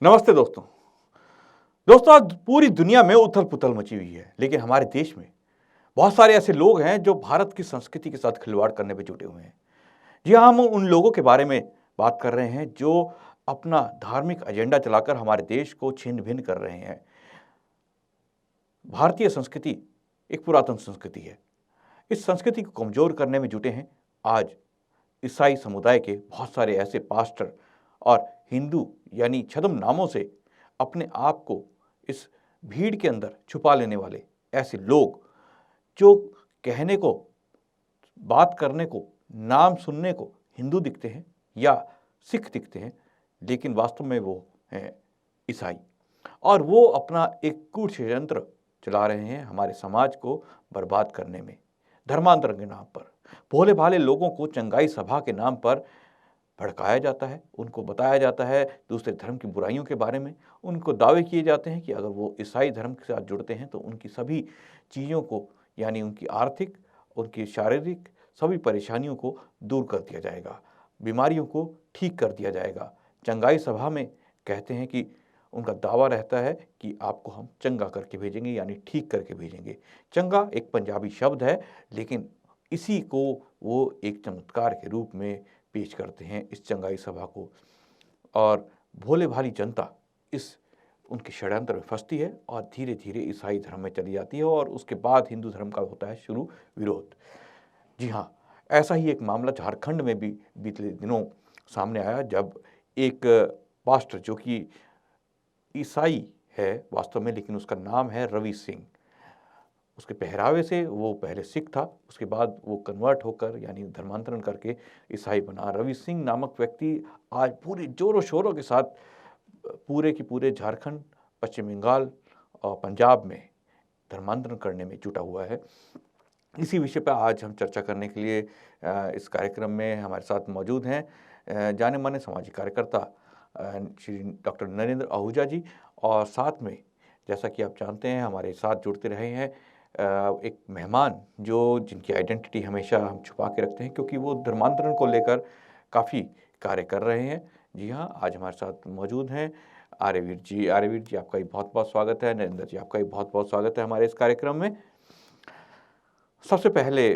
नमस्ते दोस्तों। दोस्तों, आज पूरी दुनिया में उथल-पुथल मची हुई है, लेकिन हमारे देश में बहुत सारे ऐसे लोग हैं जो भारत की संस्कृति के साथ खिलवाड़ करने पे जुटे हुए हैं। जी हाँ, हम उन लोगों के बारे में बात कर रहे हैं जो अपना धार्मिक एजेंडा चलाकर हमारे देश को छिन्न-भिन्न कर रहे हैं। भारतीय संस्कृति एक पुरातन संस्कृति है। इस संस्कृति को कमज़ोर करने में जुटे हैं आज ईसाई समुदाय के बहुत सारे ऐसे पास्टर और हिंदू यानी छद्म नामों से अपने आप को इस भीड़ के अंदर छुपा लेने वाले ऐसे लोग जो कहने को, बात करने को, नाम सुनने को हिंदू दिखते हैं या सिख दिखते हैं, लेकिन वास्तव में वो हैं ईसाई। और वो अपना एक कूट षड्यंत्र चला रहे हैं हमारे समाज को बर्बाद करने में, धर्मांतरण के नाम पर। भोले भाले लोगों को चंगाई सभा के नाम पर भड़काया जाता है, उनको बताया जाता है दूसरे धर्म की बुराइयों के बारे में। उनको दावे किए जाते हैं कि अगर वो ईसाई धर्म के साथ जुड़ते हैं तो उनकी सभी चीज़ों को, यानी उनकी आर्थिक, उनकी शारीरिक सभी परेशानियों को दूर कर दिया जाएगा, बीमारियों को ठीक कर दिया जाएगा। चंगाई सभा में कहते हैं कि उनका दावा रहता है कि आपको हम चंगा करके भेजेंगे, यानी ठीक करके भेजेंगे। चंगा एक पंजाबी शब्द है, लेकिन इसी को वो एक चमत्कार के रूप में पेश करते हैं इस चंगाई सभा को। और भोले भाली जनता इस उनके षड्यंत्र में फंसती है और धीरे धीरे ईसाई धर्म में चली जाती है और उसके बाद हिंदू धर्म का होता है शुरू विरोध। जी हाँ, ऐसा ही एक मामला झारखंड में भी बीते दिनों सामने आया, जब एक पास्टर जो कि ईसाई है वास्तव में, लेकिन उसका नाम है रवि सिंह। उसके पहरावे से वो पहले सिख था, उसके बाद वो कन्वर्ट होकर यानी धर्मांतरण करके ईसाई बना। रवि सिंह नामक व्यक्ति आज पूरे ज़ोरों शोरों के साथ पूरे के पूरे झारखंड, पश्चिम बंगाल और पंजाब में धर्मांतरण करने में जुटा हुआ है। इसी विषय पर आज हम चर्चा करने के लिए इस कार्यक्रम में हमारे साथ मौजूद हैं जाने माने सामाजिक कार्यकर्ता श्री डॉक्टर नरेंद्र आहूजा जी, और साथ में जैसा कि आप जानते हैं हमारे साथ जुड़ते रहे हैं एक मेहमान जो जिनकी आइडेंटिटी हमेशा हम छुपा के रखते हैं, क्योंकि वो धर्मांतरण को लेकर काफ़ी कार्य कर रहे हैं। जी हाँ, आज हमारे साथ मौजूद हैं आर्यवीर जी। आर्यवीर जी, आपका भी बहुत बहुत स्वागत है। नरेंद्र जी, आपका भी बहुत बहुत स्वागत है हमारे इस कार्यक्रम में। सबसे पहले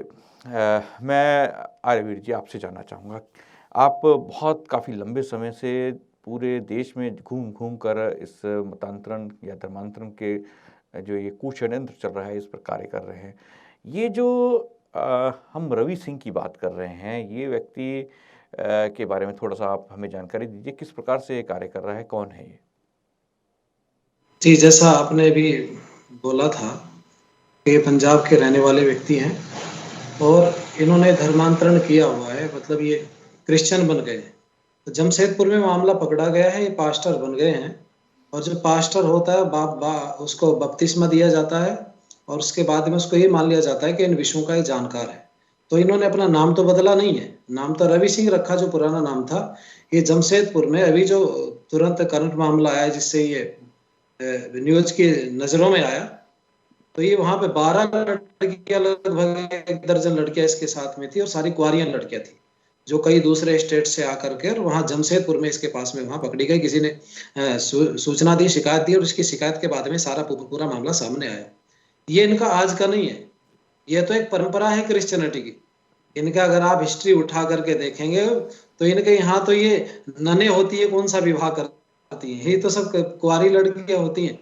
मैं आर्यवीर जी आपसे जानना चाहूँगा, आप बहुत काफ़ी लंबे समय से पूरे देश में घूम घूम कर इस मतांतरण या धर्मांतरण के जो ये कुषड्यंत्र चल रहा है इस पर कार्य कर रहे हैं। ये जो हम रवि सिंह की बात कर रहे हैं, ये व्यक्ति के बारे में थोड़ा सा आप हमें जानकारी दीजिए, किस प्रकार से ये कार्य कर रहा है, कौन है ये? जी, जैसा आपने भी बोला था कि ये पंजाब के रहने वाले व्यक्ति हैं और इन्होंने धर्मांतरण किया हुआ है, मतलब ये क्रिश्चियन बन गए। तो जमशेदपुर में मामला पकड़ा गया है, ये पास्टर बन गए हैं और जो पास्टर होता है उसको बपतिस्मा दिया जाता है और उसके बाद में उसको ये मान लिया जाता है कि इन विषयों का ये जानकार है। तो इन्होंने अपना नाम तो बदला नहीं है, नाम तो रवि सिंह रखा जो पुराना नाम था। ये जमशेदपुर में अभी जो तुरंत करंट मामला आया जिससे ये न्यूज की नजरों में आया, तो ये वहां पे 12 लड़कियां, लगभग 1 दर्जन लड़कियां इसके साथ में थी और सारी कुंवारियां लड़कियां थी जो कई दूसरे स्टेट से आकर के और वहां जमशेदपुर में इसके पास में वहां पकड़ी गई। किसी ने सूचना दी, शिकायत दी और इसकी शिकायत के बाद में सारा पूरा मामला सामने आया। ये इनका आज का नहीं है, ये तो एक परंपरा है क्रिश्चियनिटी की। इनका अगर आप हिस्ट्री उठा करके देखेंगे तो इनके यहाँ तो ये नने होती है, कौन सा विवाह करती है, ये तो सब कुंवारी लड़कियां होती हैं।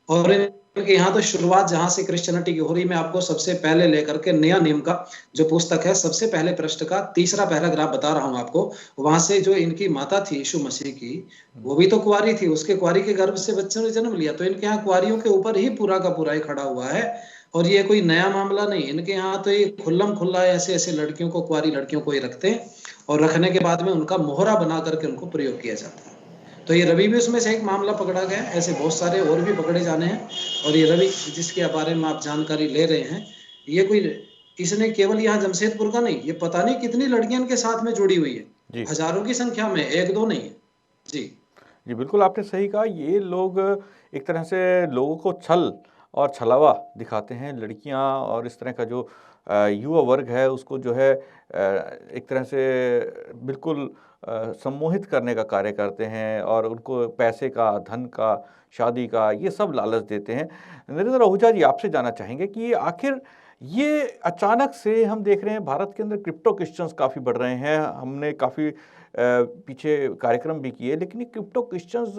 और इनके यहाँ तो शुरुआत जहां से क्रिश्चियनिटी की हो रही, मैं आपको सबसे पहले लेकर के नया नियम का जो पुस्तक है, सबसे पहले पृष्ठ का 3रा पैराग्राफ बता रहा हूं आपको। वहां से जो इनकी माता थी यीशु मसीह की, वो भी तो कुंवारी थी, उसके कुंवारी के गर्भ से बच्चों ने जन्म लिया। तो इनके यहाँ कुंवारियों के ऊपर ही पूरा का पूरा ही खड़ा हुआ है और ये कोई नया मामला नहीं। इनके यहाँ तो ये खुल्लम खुल्ला ऐसे ऐसे लड़कियों को, कुंवारी लड़कियों को ही रखते हैं और रखने के बाद में उनका मोहरा बना करके उनको प्रयोग किया जाता है। तो ये रवि भी उसमें से एक मामला पकड़ा गया, ऐसे बहुत सारे और भी पकड़े जाने हैं। और ये रवि जिसके बारे में आप जानकारी ले रहे हैं, ये कोई, इसने केवल यहाँ जमशेदपुर का नहीं, ये पता नहीं कितनी लड़कियां के साथ में जुड़ी हुई है, जी हजारों की संख्या में, 1-2 नहीं है। जी जी, बिल्कुल आपने सही कहा। ये लोग एक तरह से लोगों को छल और छलावा दिखाते हैं। लड़कियां और इस तरह का जो युवा वर्ग है उसको जो है एक तरह से बिल्कुल सम्मोहित करने का कार्य करते हैं और उनको पैसे का, धन का, शादी का ये सब लालच देते हैं। नरेंद्र आहूजा जी, आपसे जानना चाहेंगे कि आखिर ये अचानक से हम देख रहे हैं भारत के अंदर क्रिप्टो क्रिश्चियंस काफ़ी बढ़ रहे हैं। हमने काफ़ी पीछे कार्यक्रम भी किए, लेकिन ये क्रिप्टो क्रिश्चियंस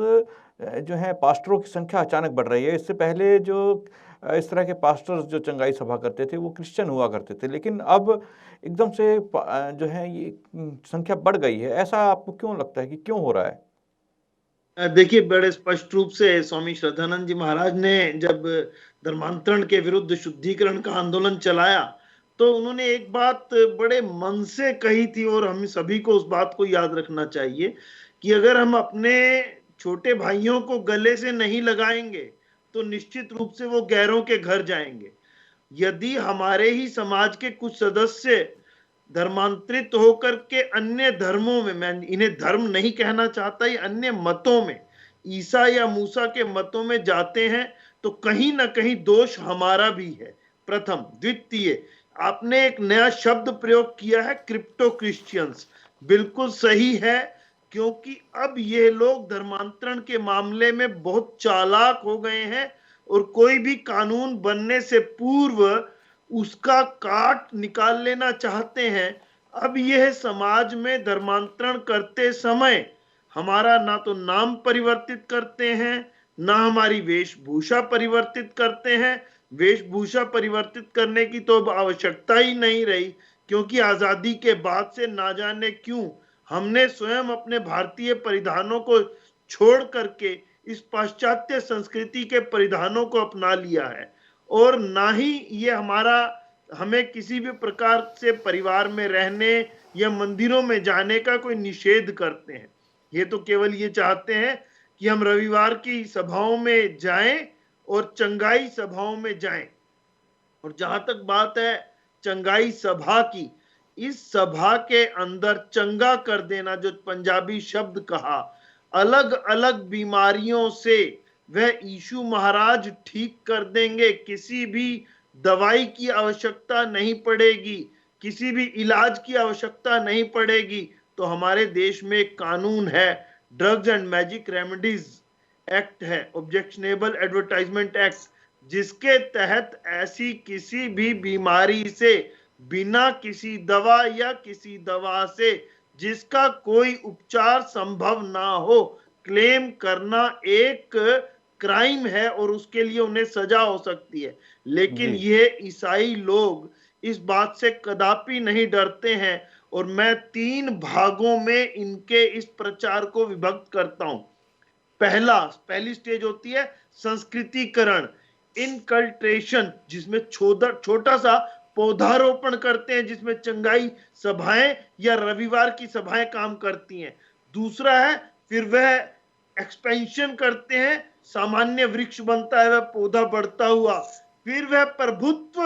जो हैं पास्टरों की संख्या अचानक बढ़ रही है। इससे पहले जो इस तरह के पास्टर्स जो चंगाई सभा करते थे वो क्रिश्चियन हुआ करते थे, लेकिन अब एकदम से जो है ये संख्या बढ़ गई है। ऐसा आपको क्यों लगता है कि क्यों हो रहा है? देखिए, बड़े स्पष्ट रूप से स्वामी श्रद्धानंद जी महाराज ने जब धर्मांतरण के विरुद्ध शुद्धिकरण का आंदोलन चलाया तो उन्होंने एक बात बड़े मन से कही थी, और हम सभी को उस बात को याद रखना चाहिए कि अगर हम अपने छोटे भाइयों को गले से नहीं लगाएंगे तो निश्चित रूप से वो गैरों के घर जाएंगे। यदि हमारे ही समाज के कुछ सदस्य धर्मांतरित होकर के अन्य धर्मों में, मैं इन्हें धर्म नहीं कहना चाहता, ये अन्य मतों में, ईसा या मूसा के मतों में जाते हैं तो कहीं ना कहीं दोष हमारा भी है, प्रथम। द्वितीय, आपने एक नया शब्द प्रयोग किया है, क्रिप्टो क्रिश्चियंस। बिल्कुल सही है, क्योंकि अब ये लोग धर्मांतरण के मामले में बहुत चालाक हो गए हैं और कोई भी कानून बनने से पूर्व उसका काट निकाल लेना चाहते हैं। अब यह समाज में धर्मांतरण करते समय हमारा ना तो नाम परिवर्तित करते हैं, ना हमारी वेशभूषा परिवर्तित करते हैं। वेशभूषा परिवर्तित करने की तो अब आवश्यकता ही नहीं रही, क्योंकि आजादी के बाद से ना जाने क्यों हमने स्वयं अपने भारतीय परिधानों को छोड़ करके इस पाश्चात्य संस्कृति के परिधानों को अपना लिया है। और ना ही ये हमें किसी भी प्रकार से परिवार में रहने या मंदिरों में जाने का कोई निषेध करते हैं। ये तो केवल ये चाहते हैं कि हम रविवार की सभाओं में जाएं और चंगाई सभाओं में जाएं। और जहां तक बात है चंगाई सभा की, इस सभा के अंदर चंगा कर देना, जो पंजाबी शब्द कहा, अलग अलग बीमारियों से वह यीशु महाराज ठीक कर देंगे। किसी भी दवाई की आवश्यकता नहीं पड़ेगी, किसी भी इलाज की आवश्यकता नहीं पड़ेगी। तो हमारे देश में एक कानून है, drugs and magic remedies act है, ऑब्जेक्शनेबल एडवर्टाइजमेंट एक्ट, जिसके तहत ऐसी किसी भी बीमारी से बिना किसी दवा या किसी दवा से जिसका कोई उपचार संभव ना हो, क्लेम करना एक क्राइम है और उसके लिए उन्हें सजा हो सकती है। लेकिन ये ईसाई लोग इस बात से कदापि नहीं डरते हैं, और मैं 3 भागों में इनके इस प्रचार को विभक्त करता हूं। पहली स्टेज होती है संस्कृतिकरण, इनकल्ट्रेशन, जिसमें छोटा सा पौधारोपण करते हैं, जिसमें चंगाई सभाएं या रविवार की सभाएं काम करती हैं। दूसरा है, फिर वह एक्सपेंशन करते हैं, सामान्य वृक्ष बनता है, वह पौधा बढ़ता हुआ, फिर वह प्रभुत्व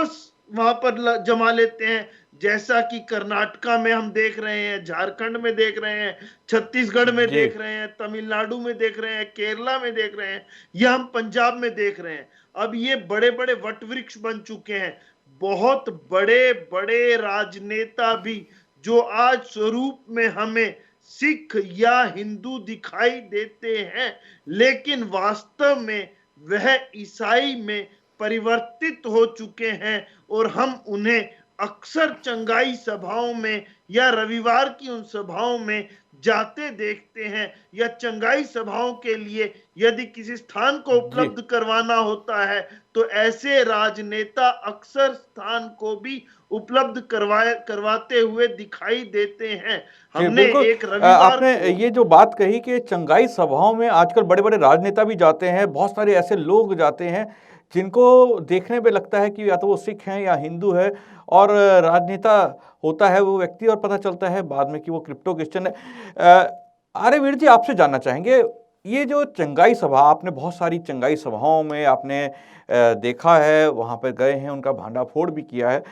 वहां पर जमा लेते हैं, जैसा कि कर्नाटका में हम देख रहे हैं, झारखंड में देख रहे हैं, छत्तीसगढ़ में देख रहे हैं, तमिलनाडु में देख रहे हैं, केरला में देख रहे हैं, या हम पंजाब में देख रहे हैं। अब ये बड़े बड़े वट वृक्ष बन चुके हैं। बहुत बड़े बड़े राजनेता भी, जो आज स्वरूप में हमें सिख या हिंदू दिखाई देते हैं, लेकिन वास्तव में वह ईसाई में परिवर्तित हो चुके हैं, और हम उन्हें अक्सर चंगाई सभाओं में या रविवार की उन सभाओं में जाते देखते हैं, या चंगाई सभाओं के लिए यदि किसी स्थान को उपलब्ध करवाना होता है तो ऐसे राजनेता अक्सर स्थान को भी उपलब्ध करवाते हुए दिखाई देते हैं। हमने एक रविवार आपने ये जो बात कही कि चंगाई सभाओं में आजकल बड़े बड़े राजनेता भी जाते हैं, बहुत सारे ऐसे लोग जाते हैं जिनको देखने पे लगता है कि या तो वो सिख हैं या हिंदू है, और राजनेता होता है वो व्यक्ति और पता चलता है बाद में कि वो क्रिप्टो क्रिश्चियन है। आर्यवीर जी, आपसे जानना चाहेंगे, ये जो चंगाई सभा, आपने बहुत सारी चंगाई सभाओं में आपने देखा है, वहाँ पर गए हैं, उनका भांडाफोड़ भी किया है,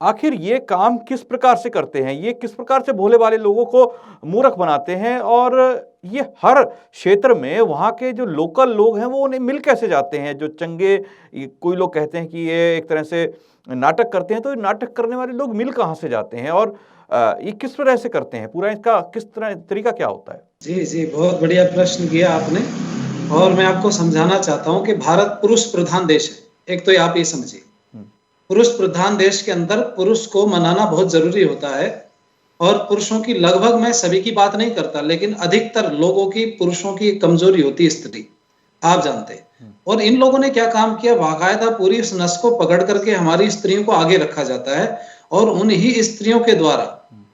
आखिर ये काम किस प्रकार से करते हैं? ये किस प्रकार से भोले भाले लोगों को मूर्ख बनाते हैं, और ये हर क्षेत्र में वहाँ के जो लोकल लोग हैं वो उन्हें मिल कैसे जाते हैं? जो चंगे, कोई लोग कहते हैं कि ये एक तरह से नाटक करते हैं, तो नाटक करने वाले लोग मिल कहाँ से जाते हैं? और ये किस तरह से करते हैं? पूरा इसका किस तरह तरीका क्या होता है? जी, जी, बहुत बढ़िया प्रश्न किया आपने और मैं आपको समझाना चाहता हूँ कि भारत पुरुष प्रधान देश है। एक तो ये आप ये समझिए, हुँ। पुरुष प्रधान देश के अंदर पुरुष को मनाना बहुत ज़रूरी होता है और पुरुषों की लगभग, मैं सभी की बात नहीं करता, लेकिन अधिकतर लोगों की, पुरुषों की कमज़ोरी होती है स्त्री, आप जानते हैं। और इन लोगों ने क्या काम किया, बाकायदा पूरी इस नस को पकड़ करके हमारी स्त्रियों को आगे रखा जाता है और उन्हीं स्त्रियों के द्वारा,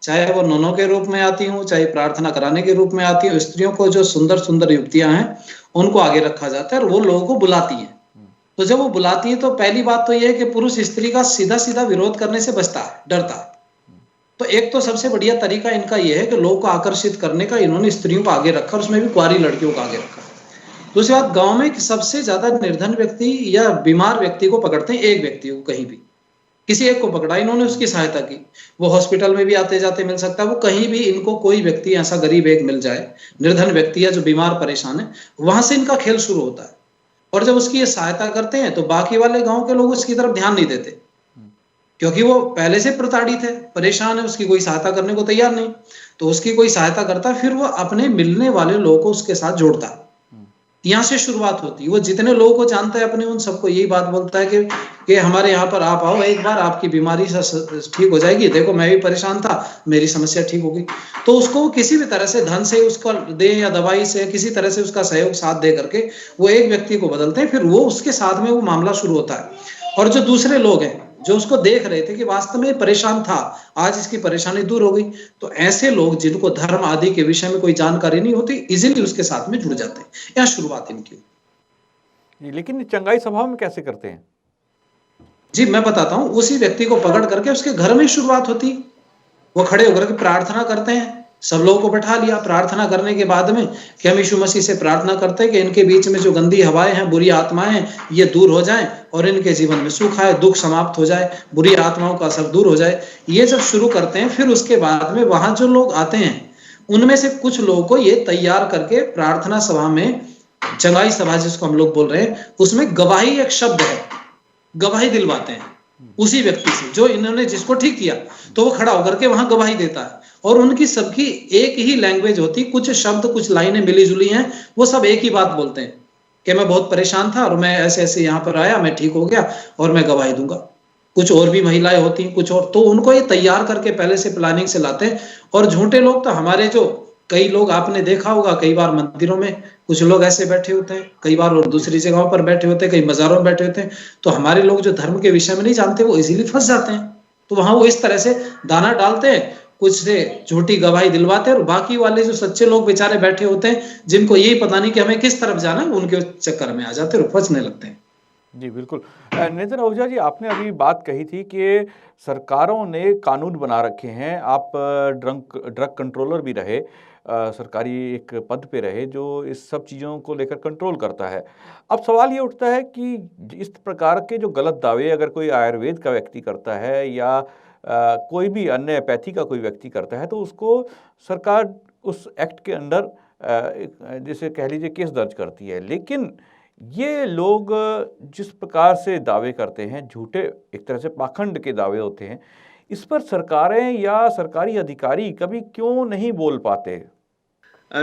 चाहे वो ननों के रूप में आती हों, चाहे प्रार्थना कराने के रूप में आती हों, स्त्रियों को, जो सुंदर-सुंदर युवतियाँ हैं, उनको आगे रखा जाता है और वो लोगों को बुलाती हैं। तो जब वो बुलाती है तो पहली बात तो ये है कि पुरुष स्त्री का सीधा-सीधा विरोध करने से बचता है, डरता है। तो एक तो सबसे बढ़िया तरीका इनका ये है कि लोगों को आकर्षित करने का, इन्होंने स्त्रियों को आगे रखा और उसमें भी कुंवारी लड़कियों को आगे रखा। दूसरी बात, गाँव में सबसे ज़्यादा निर्धन व्यक्ति या बीमार व्यक्ति को पकड़ते हैं, एक व्यक्ति को, कहीं भी किसी एक को पकड़ा इन्होंने, उसकी सहायता की। वो हॉस्पिटल में भी आते जाते मिल सकता है, वो कहीं भी इनको कोई व्यक्ति ऐसा गरीब एक मिल जाए, निर्धन व्यक्ति है जो बीमार परेशान है, वहां से इनका खेल शुरू होता है। और जब उसकी ये सहायता करते हैं तो बाकी वाले गांव के लोग उसकी तरफ ध्यान नहीं देते, क्योंकि वो पहले से प्रताड़ित है, परेशान है, उसकी कोई सहायता करने को तैयार नहीं। तो उसकी कोई सहायता करता, फिर वो अपने मिलने वाले लोगों को उसके साथ जोड़ता है। यहाँ से शुरुआत होती है। वो जितने लोगों को जानता है अपने, उन सबको यही बात बोलता है कि हमारे यहाँ पर आप आओ, एक बार आपकी बीमारी ठीक हो जाएगी, देखो मैं भी परेशान था, मेरी समस्या ठीक होगी। तो उसको किसी भी तरह से, धन से उसका दे या दवाई से, किसी तरह से उसका सहयोग साथ दे करके वो एक व्यक्ति को बदलते हैं, फिर वो उसके साथ में वो मामला शुरू होता है। और जो दूसरे लोग हैं जो उसको देख रहे थे कि वास्तव में परेशान था, आज इसकी परेशानी दूर हो गई, तो ऐसे लोग जिनको धर्म आदि के विषय में कोई जानकारी नहीं होती, इजीली उसके साथ में जुड़ जाते हैं। यहाँ शुरुआत इनकी। लेकिन चंगाई स्वभाव में कैसे करते हैं? जी, मैं बताता हूँ। उसी व्यक्ति को पकड़ करके उसके घर में शुरुआत होती। वो खड़े होकर के प्रार्थना करते हैं, सब लोगों को बैठा लिया। प्रार्थना करने के बाद में कि हम यीशु मसीह से प्रार्थना करते हैं कि इनके बीच में जो गंदी हवाएं हैं, बुरी आत्माएं हैं, ये दूर हो जाएं और इनके जीवन में सुख आए, दुख समाप्त हो जाए, बुरी आत्माओं का असर दूर हो जाए। ये जब शुरू करते हैं, फिर उसके बाद में वहां जो लोग आते हैं, उनमें से कुछ लोगों को ये तैयार करके प्रार्थना सभा में, चंगाई सभा जिसको हम लोग बोल रहे हैं, उसमें गवाही एक शब्द है, गवाही दिलवाते हैं उसी व्यक्ति से जो इन्होंने, जिसको ठीक किया। तो वो खड़ा होकर के वहां गवाही देता है और उनकी सबकी एक ही लैंग्वेज होती, कुछ शब्द, कुछ लाइनें मिली जुली हैं, वो सब एक ही बात बोलते हैं कि मैं बहुत परेशान था और मैं ऐसे ऐसे यहाँ पर आया, मैं ठीक हो गया और मैं गवाही दूंगा। कुछ और भी महिलाएं होती हैं, कुछ और, तो उनको ये तैयार करके पहले से प्लानिंग से लाते हैं। और झूठे लोग तो हमारे, जो कई लोग आपने देखा होगा, कई बार मंदिरों में कुछ लोग ऐसे बैठे होते हैं, कई बार और दूसरी जगहों पर बैठे होते हैं, कई मजारों में बैठे होते हैं। तो हमारे लोग जो धर्म के विषय में नहीं जानते, वो इजीली फंस जाते हैं। तो वहां वो इस तरह से दाना डालते हैं, कुछ से झूठी गवाही दिलवाते हैं और बाकी वाले जो सच्चे लोग बेचारे बैठे होते हैं, जिनको यही पता नहीं कि हमें किस तरफ जाना है, उनके चक्कर में आ जाते हैं और फंसने लगते हैं। जी बिल्कुल। नितिन आहूजा जी, आपने अभी बात कही थी कि सरकारों ने कानून बना रखे हैं। आप ड्रग कंट्रोलर भी रहे, सरकारी एक पद पे रहे जो इस सब चीज़ों को लेकर कंट्रोल करता है। अब सवाल ये उठता है कि इस प्रकार के जो गलत दावे अगर कोई आयुर्वेद का व्यक्ति करता है या कोई भी अन्य एलोपैथी का कोई व्यक्ति करता है, तो उसको सरकार उस एक्ट के अंडर जैसे कह लीजिए केस दर्ज करती है। लेकिन ये लोग जिस प्रकार से दावे करते हैं, झूठे, एक तरह से पाखंड के दावे होते हैं, इस पर सरकारें या सरकारी अधिकारी कभी क्यों नहीं बोल पाते?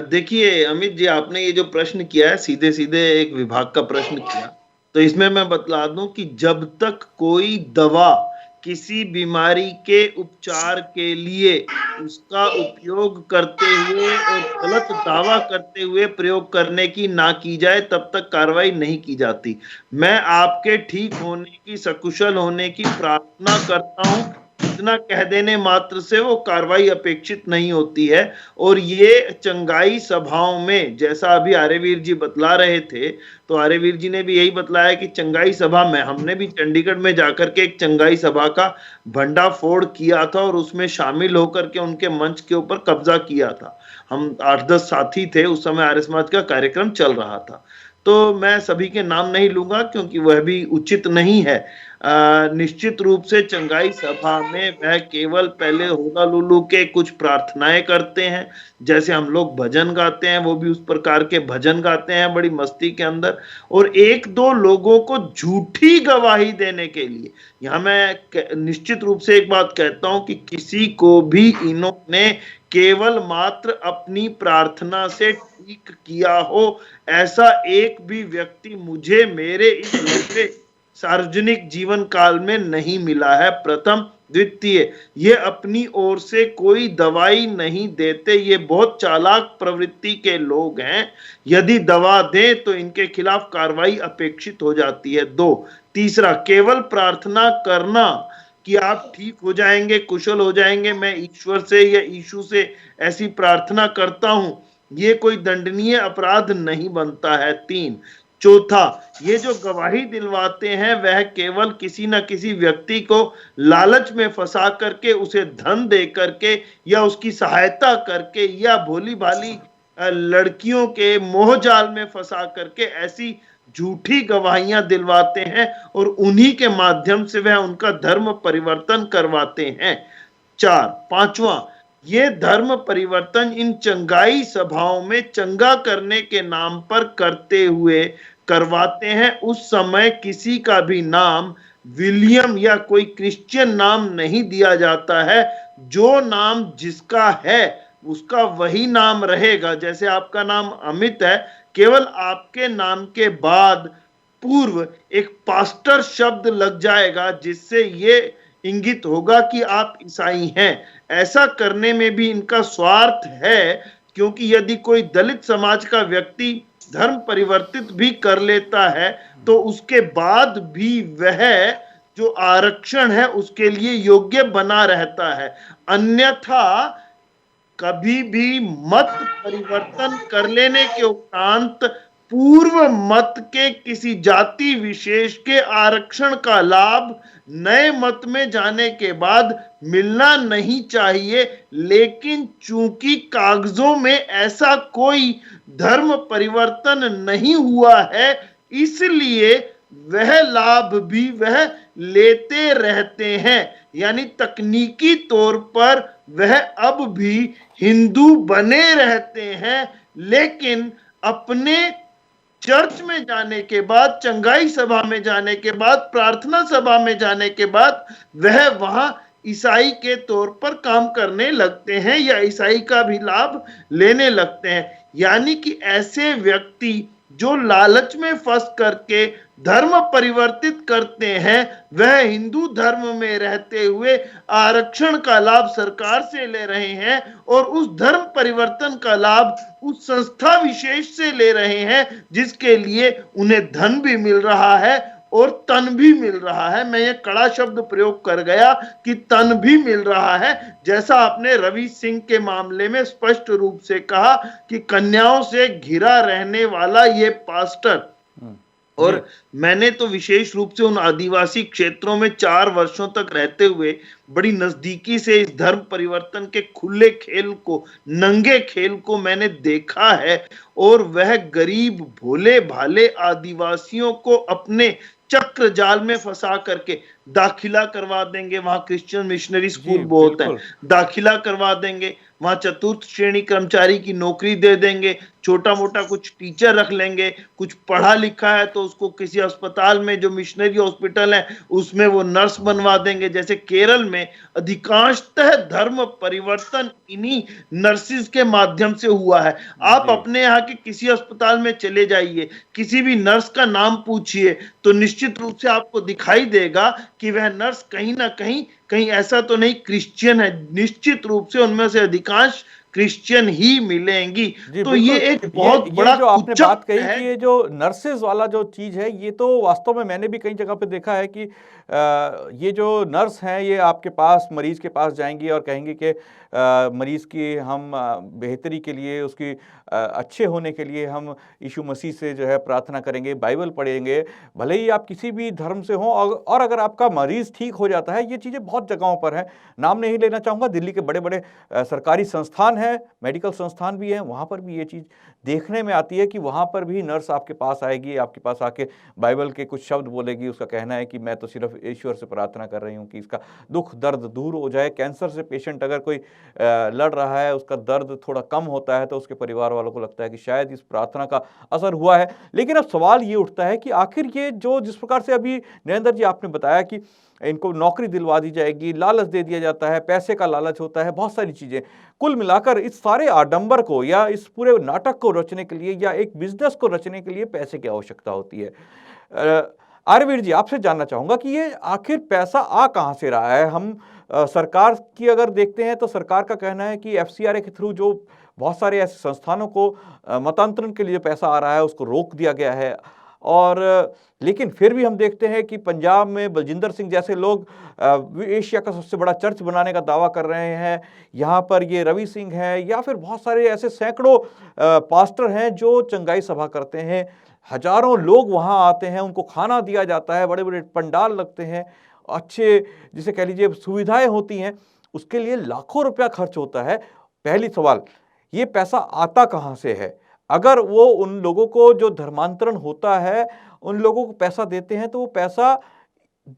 देखिए अमित जी, आपने ये जो प्रश्न किया है, सीधे सीधे एक विभाग का प्रश्न किया। तो इसमें मैं बतला दूं कि जब तक कोई दवा किसी बीमारी के उपचार के लिए उसका उपयोग करते हुए और गलत दावा करते हुए प्रयोग करने की ना की जाए, तब तक कार्रवाई नहीं की जाती। मैं आपके ठीक होने की, सकुशल होने की प्रार्थना करता हूं, इतना कह देने मात्र से वो कार्रवाई अपेक्षित नहीं होती है। और ये चंगाई सभाओं में, जैसा अभी आर्यवीर जी बतला रहे थे, तो आर्यवीर जी ने भी यही बतलाया कि चंगाई सभा में, हमने भी चंडीगढ़ में जाकर के एक चंगाई सभा का भंडाफोड़ किया था और उसमें शामिल होकर के उनके मंच के ऊपर कब्जा किया था। हम 8-10 साथी थे, उस समय आर्य समाज का कार्यक्रम चल रहा था। तो मैं सभी के नाम नहीं लूंगा क्योंकि वह भी उचित नहीं है। निश्चित रूप से चंगाई सभा में वह केवल पहले होदा लुलू के कुछ प्रार्थनाएं करते हैं, जैसे हम लोग भजन गाते हैं, वो भी उस प्रकार के भजन गाते हैं बड़ी मस्ती के अंदर, और एक दो लोगों को झूठी गवाही देने के लिए। यहां मैं निश्चित रूप से एक बात कहता हूं कि किसी को भी इन्होंने केवल मात्र अपनी प्रार्थना से ठीक किया हो, ऐसा एक भी व्यक्ति मुझे मेरे इस लंबे सार्वजनिक जीवन काल में नहीं मिला है। प्रथम द्वितीय, ये अपनी ओर से कोई दवाई नहीं देते, ये बहुत चालाक प्रवृत्ति के लोग हैं। यदि दवा दें तो इनके खिलाफ कार्रवाई अपेक्षित हो जाती है। दो, तीसरा, केवल प्रार्थना करना कि आप ठीक हो जाएंगे, कुशल हो जाएंगे, मैं ईश्वर से या यीशु से ऐसी प्रार्थना करता हूं, ये कोई दंडनीय अपराध नहीं बनता है। तीन, चौथा, ये जो गवाही दिलवाते हैं वह केवल किसी न किसी व्यक्ति को लालच में फंसा करके, उसे धन दे करके या उसकी सहायता करके या भोली भाली लड़कियों के मोहजाल में फंसा करके ऐसी झूठी गवाहियां दिलवाते हैं और उन्हीं के माध्यम से वह उनका धर्म परिवर्तन करवाते हैं। चार, पांचवा, ये धर्म परिवर्तन इन चंगाई सभाओं में चंगा करने के नाम पर करते हुए करवाते हैं। उस समय किसी का भी नाम विलियम या कोई क्रिश्चियन नाम नहीं दिया जाता है। जो नाम जिसका है उसका वही नाम रहेगा। जैसे आपका नाम अमित है, केवल आपके नाम के बाद पूर्व एक पास्टर शब्द लग जाएगा जिससे ये इंगित होगा कि आप ईसाई हैं। ऐसा करने में भी इनका स्वार्थ है, क्योंकि यदि कोई दलित समाज का व्यक्ति धर्म परिवर्तित भी कर लेता है तो उसके बाद भी वह जो आरक्षण है उसके लिए योग्य बना रहता है। अन्यथा कभी भी मत परिवर्तन कर लेने के उपरांत पूर्व मत के किसी जाति विशेष के आरक्षण का लाभ नए मत में जाने के बाद मिलना नहीं चाहिए। लेकिन चूंकि कागजों में ऐसा कोई धर्म परिवर्तन नहीं हुआ है, इसलिए वह लाभ भी वह लेते रहते हैं। यानी तकनीकी तौर पर वह अब भी हिंदू बने रहते हैं, लेकिन अपने चर्च में जाने के बाद, चंगाई सभा में जाने के बाद, प्रार्थना सभा में जाने के बाद वह वहां ईसाई के तौर पर काम करने लगते हैं या ईसाई का भी लाभ लेने लगते हैं। यानी कि ऐसे व्यक्ति जो लालच में फंस करके धर्म परिवर्तित करते हैं, वह हिंदू धर्म में रहते हुए आरक्षण का लाभ सरकार से ले रहे हैं और उस धर्म परिवर्तन का लाभ उस संस्था विशेष से ले रहे हैं जिसके लिए उन्हें धन भी मिल रहा है और तन भी मिल रहा है। मैं ये कड़ा शब्द प्रयोग कर गया कि तन भी मिल रहा है। जैसा आपने रवि सिंह के मामले में स्पष्ट रूप से कहा कि कन्याओं से घिरा रहने वाला ये पास्टर, और मैंने तो विशेष रूप से उन आदिवासी क्षेत्रों में 4 वर्षों तक रहते हुए बड़ी नजदीकी से इस धर्म परिवर्तन के खुले खेल को, नंगे खेल को मैंने देखा है। और वह गरीब भोले भाले आदिवासियों को अपने चक्र जाल में फंसा करके दाखिला करवा देंगे, वहां क्रिश्चियन मिशनरी स्कूल बहुत है, दाखिला करवा देंगे, वहां चतुर्थ श्रेणी कर्मचारी की नौकरी दे देंगे, छोटा मोटा कुछ टीचर रख लेंगे, कुछ पढ़ा लिखा है तो उसको किसी अस्पताल में, जो मिशनरी हॉस्पिटल है उसमें वो नर्स बनवा देंगे। जैसे केरल में अधिकांशतः धर्म परिवर्तन इन्हीं नर्सिस के माध्यम से हुआ है। आप अपने यहाँ के किसी अस्पताल में चले जाइए, किसी भी नर्स का नाम पूछिए तो निश्चित रूप से आपको दिखाई देगा कि वह नर्स कहीं ना कहीं ऐसा तो नहीं क्रिश्चियन है। निश्चित रूप से उनमें से अधिकांश क्रिश्चियन ही मिलेंगी। तो ये एक बहुत बड़ा जो आपने बात कही कि ये जो नर्सेज वाला जो चीज है, ये तो वास्तव में मैंने भी कई जगह पे देखा है कि ये जो नर्स हैं ये आपके पास, मरीज के पास जाएंगी और कहेंगी कि मरीज की हम बेहतरी के लिए, उसकी अच्छे होने के लिए हम यीशु मसीह से जो है प्रार्थना करेंगे, बाइबल पढ़ेंगे, भले ही आप किसी भी धर्म से हों, और अगर आपका मरीज़ ठीक हो जाता है, ये चीज़ें बहुत जगहों पर हैं। नाम नहीं लेना चाहूँगा, दिल्ली के बड़े-बड़े सरकारी संस्थान हैं, मेडिकल संस्थान भी हैं, वहाँ पर भी ये चीज़ देखने में आती है कि वहाँ पर भी नर्स आपके पास आएगी, आपके पास आके बाइबल के कुछ शब्द बोलेगी, उसका कहना है कि मैं तो सिर्फ ईश्वर से प्रार्थना कर रही हूँ कि इसका दुख दर्द दूर हो जाए। कैंसर से पेशेंट अगर कोई लड़ रहा है, उसका दर्द थोड़ा कम होता है, तो उसके परिवार वालों को लगता है कि शायद इस प्रार्थना का असर हुआ है। लेकिन अब सवाल ये उठता है कि आखिर ये जो जिस प्रकार से अभी नरेंद्र जी आपने बताया कि इनको नौकरी दिलवा दी जाएगी, लालच दे दिया जाता है, पैसे का लालच होता है, बहुत सारी चीज़ें। कुल मिलाकर इस सारे आडंबर को या इस पूरे नाटक को रचने के लिए या एक बिजनेस को रचने के लिए पैसे की आवश्यकता होती है। आर्यवीर जी, आपसे जानना चाहूँगा कि ये आखिर पैसा आ कहाँ से रहा है? हम सरकार की अगर देखते हैं तो सरकार का कहना है कि एफसीआरए के थ्रू जो बहुत सारे ऐसे संस्थानों को मतांतरण के लिए पैसा आ रहा है, उसको रोक दिया गया है। और लेकिन फिर भी हम देखते हैं कि पंजाब में बलजिंदर सिंह जैसे लोग एशिया का सबसे बड़ा चर्च बनाने का दावा कर रहे हैं। यहाँ पर ये रवि सिंह हैं या फिर बहुत सारे ऐसे सैकड़ों पास्टर हैं जो चंगाई सभा करते हैं। हजारों लोग वहाँ आते हैं, उनको खाना दिया जाता है, बड़े-बड़े पंडाल लगते हैं, अच्छे जिसे कह लीजिए सुविधाएं होती हैं, उसके लिए लाखों रुपया खर्च होता है। पहली सवाल, ये पैसा आता कहाँ से है? अगर वो उन लोगों को जो धर्मांतरण होता है, उन लोगों को पैसा देते हैं, तो वो पैसा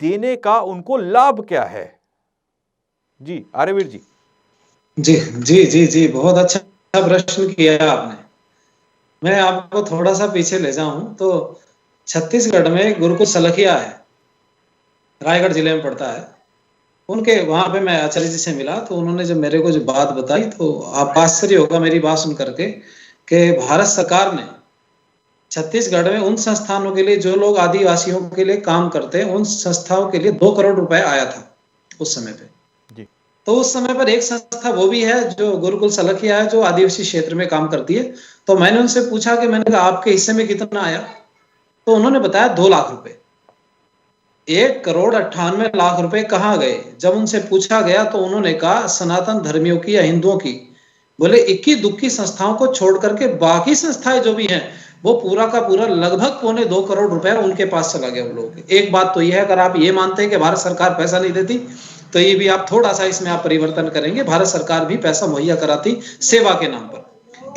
देने का उनको लाभ क्या है? जी, आर्यवीर जी। जी जी जी जी, बहुत अच्छा प्रश्न किया आपने। मैं आपको थोड़ा सा पीछे ले जाऊं तो छत्तीसगढ़ में गुरुकुल सलखिया है, रायगढ़ जिले में पड़ता है। उनके वहां पे मैं आचार्य जी से मिला, तो उन्होंने जब मेरे को जो बात बताई, तो आप आश्चर्य होगा मेरी बात सुन करके कि भारत सरकार ने छत्तीसगढ़ में उन संस्थानों के लिए जो लोग आदिवासियों के लिए काम करते हैं, उन संस्थाओं के लिए 2 करोड़ रुपए आया था उस समय पे। तो उस समय पर एक संस्था वो भी है जो गुरुकुल सलखिया है, जो आदिवासी क्षेत्र में काम करती है। तो मैंने उनसे पूछा कि मैंने कहा आपके हिस्से में कितना आया, तो उन्होंने बताया 2 लाख रुपए। 1,98,00,000 रुपए कहाँ गए? जब उनसे पूछा गया तो उन्होंने कहा सनातन धर्मियों की या हिंदुओं की, बोले इक्की दुक्की संस्थाओं को छोड़ करके बाकी संस्थाएं जो भी हैं, वो पूरा का पूरा लगभग 2.25 करोड़ रुपए उनके पास चला गया उन लोगों के। एक बात तो यह है, अगर आप ये मानते हैं कि भारत सरकार पैसा नहीं देती, तो ये भी आप थोड़ा सा इसमें आप परिवर्तन करेंगे, भारत सरकार भी पैसा मुहैया कराती सेवा के नाम पर।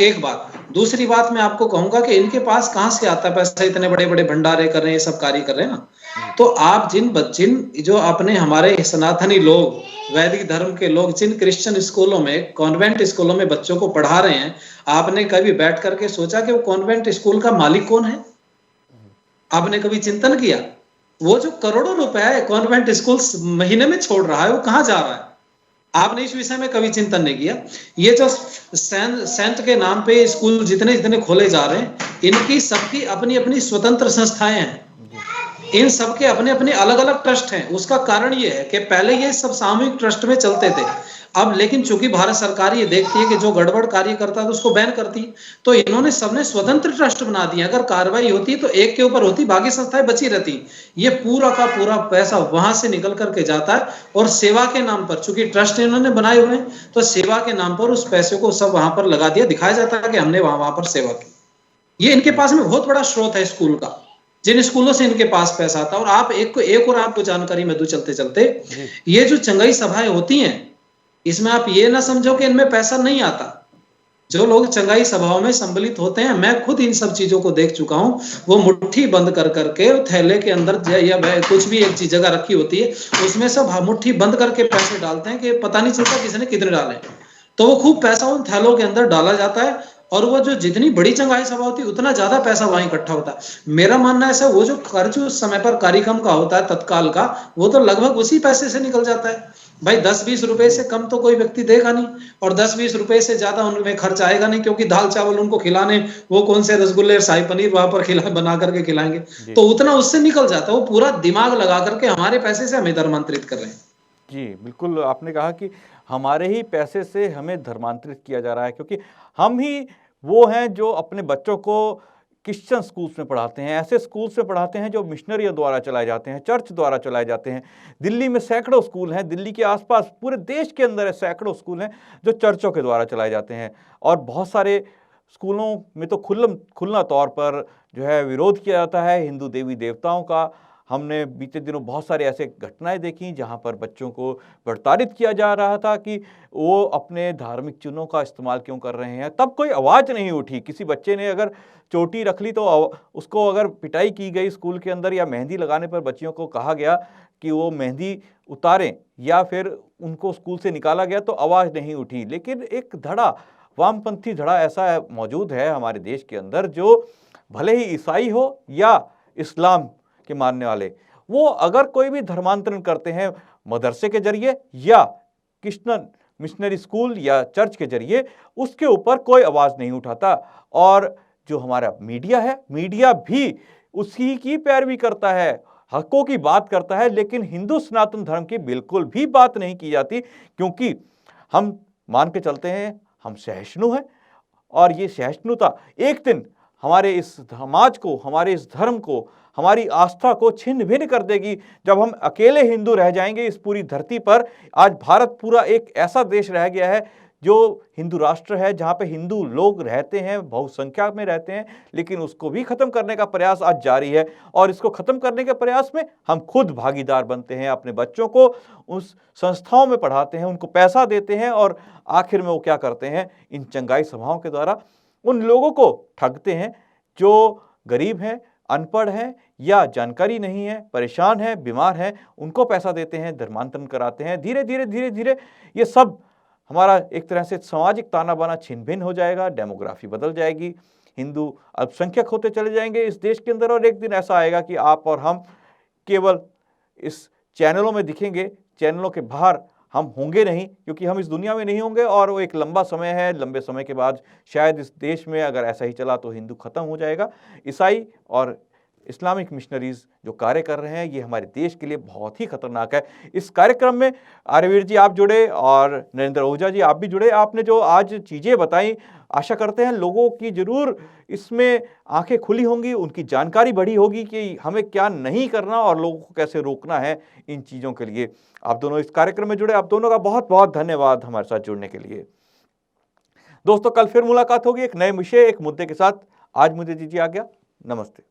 एक बात। दूसरी बात मैं आपको कहूंगा कि इनके पास कहां से आता है पैसा? इतने बड़े बड़े भंडारे कर रहे हैं, सब कार्य कर रहे हैं ना। तो आप जिन जो अपने हमारे सनातनी लोग, वैदिक धर्म के लोग, जिन क्रिश्चियन स्कूलों में, कॉन्वेंट स्कूलों में बच्चों को पढ़ा रहे हैं, आपने कभी बैठ करके सोचा कि वो कॉन्वेंट स्कूल का मालिक कौन है? आपने कभी चिंतन किया? वो जो करोड़ों रुपए कॉन्वेंट स्कूल महीने में छोड़ रहा है, वो कहां जा रहा है? आपने इस विषय में कभी चिंतन नहीं किया? ये जो सेंट के नाम पे स्कूल जितने जितने खोले जा रहे हैं, इनकी सबकी अपनी अपनी स्वतंत्र संस्थाएं हैं, इन सबके अपने अपने अलग अलग ट्रस्ट हैं। उसका कारण ये है कि पहले ये सब सामूहिक ट्रस्ट में चलते थे, अब लेकिन चूंकि भारत सरकार ये देखती है कि जो गड़बड़ कार्य करता है तो उसको बैन करती है, तो इन्होंने सबने स्वतंत्र ट्रस्ट बना दिया। अगर कार्रवाई होती तो एक के ऊपर होती, बाकी संस्थाएं बची रहती। ये पूरा का पूरा पैसा वहां से निकल करके जाता है, और सेवा के नाम पर, चूंकि ट्रस्ट इन्होंने बनाए हुए हैं, तो सेवा के नाम पर उस पैसे को सब वहां पर लगा दिया, दिखाया जाता है कि हमने वहां पर सेवा की। ये इनके पास में बहुत बड़ा स्रोत है स्कूल का, जिन स्कूलों से इनके पास पैसा आता है। और आप एक और आपको जानकारी मैं दूं चलते चलते, ये जो चंगाई सभाएं होती हैं, इसमें आप ये ना समझो कि इनमें पैसा नहीं आता। जो लोग चंगाई सभाओं में सम्मिलित होते हैं, मैं खुद इन सब चीजों को देख चुका हूं, वो मुट्ठी बंद कर करके थैले के अंदर या कुछ भी एक चीज जगह रखी होती है, उसमें सब मुट्ठी बंद करके पैसे डालते हैं कि पता नहीं चलता किसने कितने डाले। तो वो खूब पैसा उन थैलों के अंदर डाला जाता है, और वो जो जितनी बड़ी चंगाई सभा होती है, उतना ज्यादा पैसा वहां इकट्ठा होता है। मेरा मानना ऐसा, वो जो खर्च उस समय पर कार्यक्रम का होता है तत्काल का, वो तो लगभग उसी पैसे से निकल जाता है। भाई 10-20 रुपए से कम तो कोई व्यक्ति देगा नहीं, और 10-20 रुपए से ज्यादा उनमें खर्च आएगा नहीं, क्योंकि दाल चावल उनको खिलाने, वो कौन से रसगुल्ले शाही पनीर वहां पर बना करके खिलाएंगे, तो उतना उससे निकल जाता है। वो पूरा दिमाग लगा करके हमारे पैसे से हमें धर्मांतरित कर रहे हैं। जी बिल्कुल, आपने कहा कि हमारे ही पैसे से हमें धर्मांतरित किया जा रहा है, क्योंकि हम ही वो हैं जो अपने बच्चों को क्रिश्चियन स्कूल्स में पढ़ाते हैं, ऐसे स्कूल्स में पढ़ाते हैं जो मिशनरियों द्वारा चलाए जाते हैं, चर्च द्वारा चलाए जाते हैं। दिल्ली में सैकड़ों स्कूल हैं, दिल्ली के आसपास पूरे देश के अंदर सैकड़ों स्कूल हैं जो चर्चों के द्वारा चलाए जाते हैं। और बहुत सारे स्कूलों में तो खुला तौर पर जो है विरोध किया जाता है हिंदू देवी देवताओं का। हमने बीते दिनों बहुत सारे ऐसे घटनाएं देखी जहां पर बच्चों को प्रताड़ित किया जा रहा था कि वो अपने धार्मिक चिन्हों का इस्तेमाल क्यों कर रहे हैं। तब कोई आवाज़ नहीं उठी। किसी बच्चे ने अगर चोटी रख ली तो उसको अगर पिटाई की गई स्कूल के अंदर, या मेहंदी लगाने पर बच्चियों को कहा गया कि वो मेहंदी उतारें, या फिर उनको स्कूल से निकाला गया तो आवाज़ नहीं उठी। लेकिन एक धड़ा, वामपंथी धड़ा ऐसा मौजूद है हमारे देश के अंदर, जो भले ही ईसाई हो या इस्लाम के मानने वाले, वो अगर कोई भी धर्मांतरण करते हैं मदरसे के जरिए या क्रिश्चियन मिशनरी स्कूल या चर्च के जरिए, उसके ऊपर कोई आवाज़ नहीं उठाता। और जो हमारा मीडिया है, मीडिया भी उसी की पैरवी करता है, हकों की बात करता है, लेकिन हिंदू सनातन धर्म की बिल्कुल भी बात नहीं की जाती, क्योंकि हम मान के चलते हैं हम सहिष्णु हैं। और ये सहिष्णुता एक दिन हमारे इस समाज को, हमारे इस धर्म को, हमारी आस्था को छिन्न भिन्न कर देगी, जब हम अकेले हिंदू रह जाएंगे इस पूरी धरती पर। आज भारत पूरा एक ऐसा देश रह गया है जो हिंदू राष्ट्र है, जहाँ पे हिंदू लोग रहते हैं, बहुसंख्या में रहते हैं, लेकिन उसको भी खत्म करने का प्रयास आज जारी है। और इसको खत्म करने के प्रयास में हम खुद भागीदार बनते हैं, अपने बच्चों को उस संस्थाओं में पढ़ाते हैं, उनको पैसा देते हैं, और आखिर में वो क्या करते हैं, इन चंगाई सभाओं के द्वारा उन लोगों को ठगते हैं जो गरीब हैं, अनपढ़ हैं, या जानकारी नहीं है, परेशान है, बीमार हैं, उनको पैसा देते हैं, धर्मांतरण कराते हैं। धीरे धीरे ये सब हमारा एक तरह से सामाजिक ताना बाना छिन्न भिन्न हो जाएगा, डेमोग्राफी बदल जाएगी, हिंदू अल्पसंख्यक होते चले जाएंगे इस देश के अंदर। और एक दिन ऐसा आएगा कि आप और हम केवल इस चैनलों में दिखेंगे, चैनलों के बाहर हम होंगे नहीं, क्योंकि हम इस दुनिया में नहीं होंगे। और वो एक लंबा समय है, लंबे समय के बाद शायद इस देश में अगर ऐसा ही चला तो हिंदू खत्म हो जाएगा। ईसाई और इस्लामिक मिशनरीज जो कार्य कर रहे हैं, ये हमारे देश के लिए बहुत ही खतरनाक है। इस कार्यक्रम में आर्यवीर जी आप जुड़े, और नरेंद्र ओझा जी आप भी जुड़े। आपने जो आज चीज़ें बताई, आशा करते हैं लोगों की जरूर इसमें आंखें खुली होंगी, उनकी जानकारी बढ़ी होगी कि हमें क्या नहीं करना और लोगों को कैसे रोकना है इन चीज़ों के लिए। आप दोनों इस कार्यक्रम में जुड़े, आप दोनों का बहुत बहुत धन्यवाद हमारे साथ जुड़ने के लिए। दोस्तों, कल फिर मुलाकात होगी एक नए विषय, एक मुद्दे के साथ। आज मुझे दीजिए आज्ञा, नमस्ते।